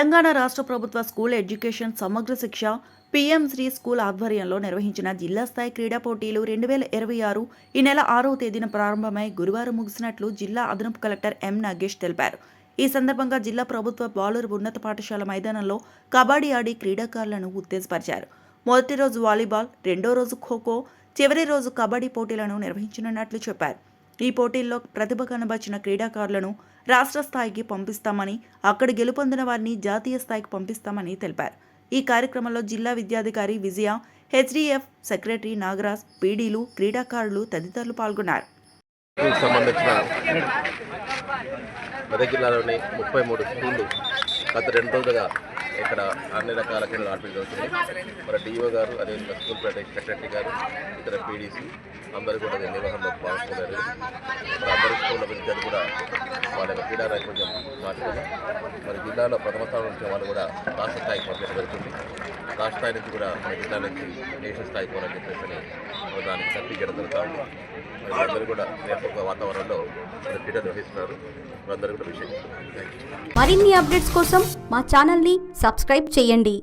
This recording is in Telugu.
తెలంగాణ రాష్ట్ర ప్రభుత్వ స్కూల్ ఎడ్యుకేషన్ సమగ్ర శిక్ష పీఎం శ్రీ స్కూల్ ఆధ్వర్యంలో నిర్వహించిన జిల్లా స్థాయి క్రీడా పోటీలు 2026 ఈ నెల 6వ తేదీన ప్రారంభమై గురువారం ముగిసినట్లు జిల్లా అదనపు కలెక్టర్ ఎం నాగేష్ తెలిపారు. ఈ సందర్భంగా జిల్లా ప్రభుత్వ బాలుర ఉన్నత పాఠశాల మైదానంలో కబడ్డీ ఆడి క్రీడాకారులను ఉత్తేజపరిచారు. మొదటి రోజు వాలీబాల్, రెండో రోజు ఖోఖో, చివరి రోజు కబడ్డీ పోటీలను నిర్వహించనున్నట్లు చెప్పారు. ఈ పోటీల్లో ప్రతిభ కనబర్చిన క్రీడాకారులను రాష్ట్ర స్థాయికి పంపిస్తామని, అక్కడ గెలుపొందిన వారిని జాతీయ స్థాయికి పంపిస్తామని తెలిపారు. ఈ కార్యక్రమంలో జిల్లా విద్యాధికారి విజయ, హెచ్డిఎఫ్ సెక్రటరీ నాగరాజ్, పీడీలు, క్రీడాకారులు తదితరులు పాల్గొన్నారు. మెదక్ జిల్లాలోని 33 స్కూళ్ళు గత 2 రోజులుగా ఇక్కడ అన్ని రకాల క్రీడలు ఆడటం జరుగుతుంది. మన డిఓ గారు, అదేవిధంగా స్కూల్ సెక్రటరీ గారు, ఇతర పీడీసీ అందరూ కూడా నిర్వహణలో పాల్గొన్నారు. మరి అందరి స్కూళ్ళ విద్యార్థులు కూడా వాళ్ళ యొక్క క్రీడా నైపుణ్యం మార్చుకొని మరి జిల్లాలో ప్రథమ స్థానం వచ్చిన వాళ్ళు కూడా రాష్ట్ర స్థాయికి పంపించడం జరుగుతుంది. రాష్ట్ర స్థాయి నుంచి కూడా మన జిల్లా నుంచి నేషనల్ స్థాయికి పోవాలని చెప్పేసి దానికి సర్టిఫికేట్ జరుగుతూ ఉంది. మరి అందరూ కూడా నేర్పక వాతావరణంలో క్రీడలు నిర్వహిస్తున్నారు. అందరూ కూడా విషయం. మరిన్ని అప్డేట్స్ కోసం మా ఛానల్ని సబ్స్క్రైబ్ చేయండి.